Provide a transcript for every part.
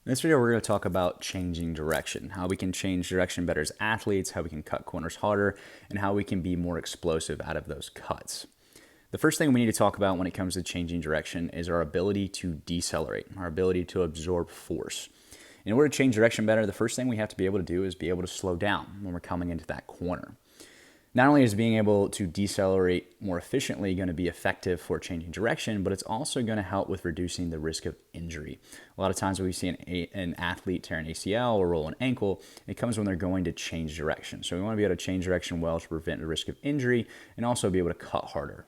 In this video, we're going to talk about changing direction, how we can change direction better as athletes, how we can cut corners harder, and how we can be more explosive out of those cuts. The first thing we need to talk about when it comes to changing direction is our ability to decelerate, our ability to absorb force. In order to change direction better, the first thing we have to be able to do is be able to slow down when we're coming into that corner. Not only is being able to decelerate more efficiently going to be effective for changing direction, but it's also going to help with reducing the risk of injury. A lot of times when we see an athlete tear an ACL or roll an ankle, it comes when they're going to change direction. So we want to be able to change direction well to prevent the risk of injury and also be able to cut harder.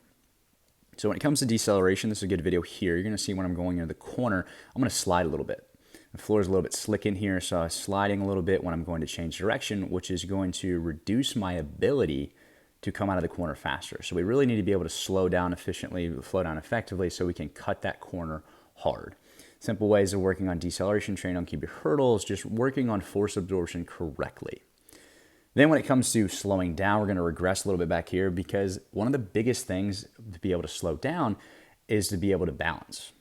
So when it comes to deceleration, this is a good video here. You're going to see when I'm going into the corner, I'm going to slide a little bit. The floor is a little bit slick in here, so I'm sliding a little bit when I'm going to change direction, which is going to reduce my ability to come out of the corner faster. So we really need to be able to slow down efficiently, slow down effectively, so we can cut that corner hard. Simple ways of working on deceleration, training on keep your hurdles, just working on force absorption correctly. Then when it comes to slowing down, we're going to regress a little bit back here because one of the biggest things to be able to slow down is to be able to balance.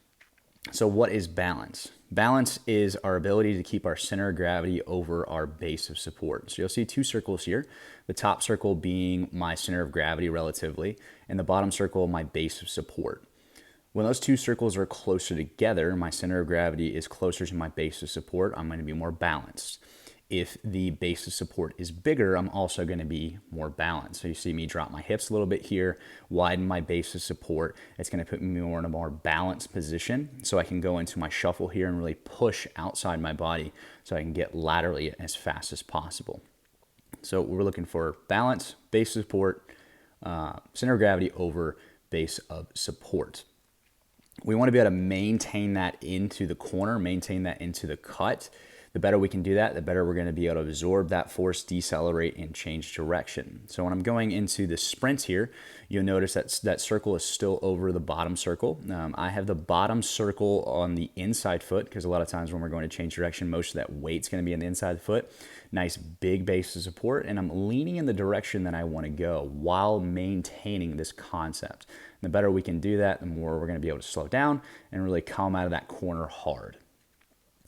So what is balance? Balance is our ability to keep our center of gravity over our base of support. So you'll see two circles here, the top circle being my center of gravity relatively, and the bottom circle my base of support. When those two circles are closer together, my center of gravity is closer to my base of support, I'm going to be more balanced. If the base of support is bigger, I'm also going to be more balanced. So you see me drop my hips a little bit here, widen my base of support. It's going to put me more in a more balanced position so I can go into my shuffle here and really push outside my body so I can get laterally as fast as possible. So we're looking for balance, base of support, center of gravity over base of support. We want to be able to maintain that into the corner, maintain that into the cut. The better we can do that, the better we're going to be able to absorb that force, decelerate, and change direction. So when I'm going into the sprint here, you'll notice that that circle is still over the bottom circle. I have the bottom circle on the inside foot because a lot of times when we're going to change direction, most of that weight's going to be on the inside of the foot. Nice big base of support, and I'm leaning in the direction that I want to go while maintaining this concept. The better we can do that, the more we're going to be able to slow down and really come out of that corner hard.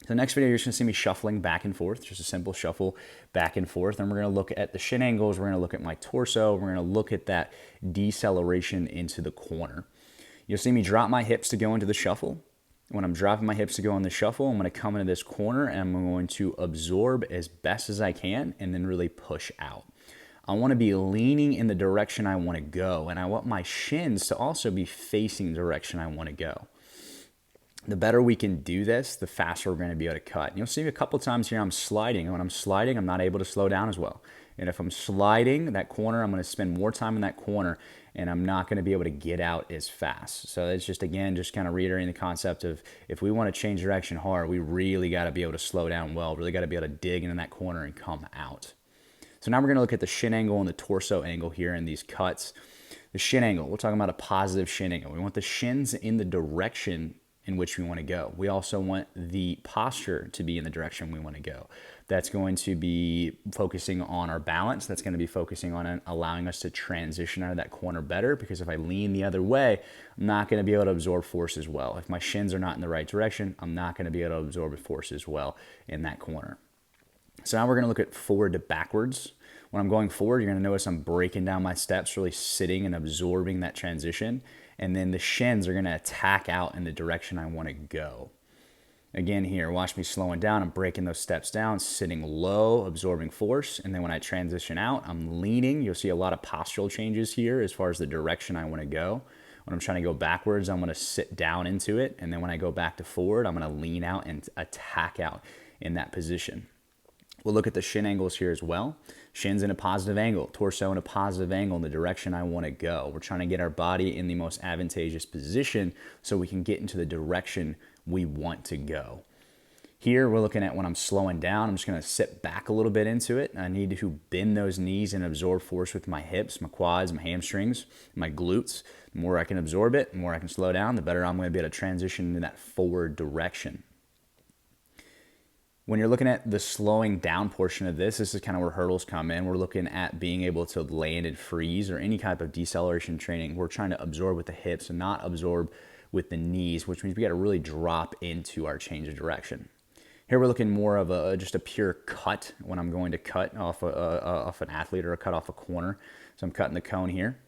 So next video, you're just going to see me shuffling back and forth, just a simple shuffle back and forth. And we're going to look at the shin angles. We're going to look at my torso. We're going to look at that deceleration into the corner. You'll see me drop my hips to go into the shuffle. When I'm dropping my hips to go in the shuffle, I'm going to come into this corner and I'm going to absorb as best as I can and then really push out. I want to be leaning in the direction I want to go, and I want my shins to also be facing the direction I want to go. The better we can do this, the faster we're going to be able to cut. And you'll see a couple times here I'm sliding, and when I'm sliding, I'm not able to slow down as well. And if I'm sliding that corner, I'm going to spend more time in that corner, and I'm not going to be able to get out as fast. So it's just, again, just kind of reiterating the concept of if we want to change direction hard, we really got to be able to slow down well, really got to be able to dig into that corner and come out. So now we're going to look at the shin angle and the torso angle here in these cuts. The shin angle, we're talking about a positive shin angle. We want the shins in the direction in which we want to go. We also want the posture to be in the direction we want to go. That's going to be focusing on our balance. That's going to be focusing on allowing us to transition out of that corner better, because if I lean the other way, I'm not going to be able to absorb force as well. If my shins are not in the right direction, I'm not going to be able to absorb force as well in that corner. So now we're going to look at forward to backwards. When I'm going forward, you're going to notice I'm breaking down my steps, really sitting and absorbing that transition. And then the shins are going to attack out in the direction I want to go. Again here, watch me slowing down. I'm breaking those steps down, sitting low, absorbing force. And then when I transition out, I'm leaning. You'll see a lot of postural changes here as far as the direction I want to go. When I'm trying to go backwards, I'm going to sit down into it. And then when I go back to forward, I'm going to lean out and attack out in that position. We'll look at the shin angles here as well. Shins in a positive angle, torso in a positive angle in the direction I want to go. We're trying to get our body in the most advantageous position so we can get into the direction we want to go. Here we're looking at when I'm slowing down, I'm just going to sit back a little bit into it. I need to bend those knees and absorb force with my hips, my quads, my hamstrings, my glutes. The more I can absorb it, the more I can slow down, the better I'm going to be able to transition into that forward direction. When you're looking at the slowing down portion of this is kind of where hurdles come in. We're looking at being able to land and freeze or any type of deceleration training. We're trying to absorb with the hips and not absorb with the knees, which means we got to really drop into our change of direction. Here we're looking more of just a pure cut when I'm going to cut off off an athlete or cut off a corner. So I'm cutting the cone here.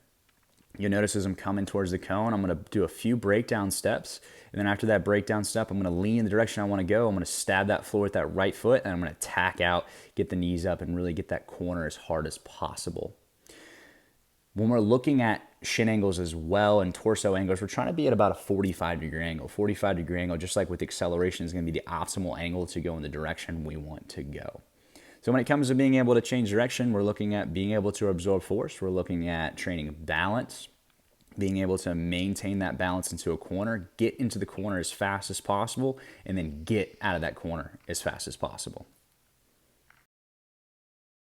You'll notice as I'm coming towards the cone, I'm going to do a few breakdown steps. And then after that breakdown step, I'm going to lean in the direction I want to go. I'm going to stab that floor with that right foot, and I'm going to tack out, get the knees up, and really get that corner as hard as possible. When we're looking at shin angles as well and torso angles, we're trying to be at about a 45-degree angle. 45-degree angle, just like with acceleration, is going to be the optimal angle to go in the direction we want to go. So when it comes to being able to change direction, we're looking at being able to absorb force. We're looking at training balance, being able to maintain that balance into a corner, get into the corner as fast as possible, and then get out of that corner as fast as possible.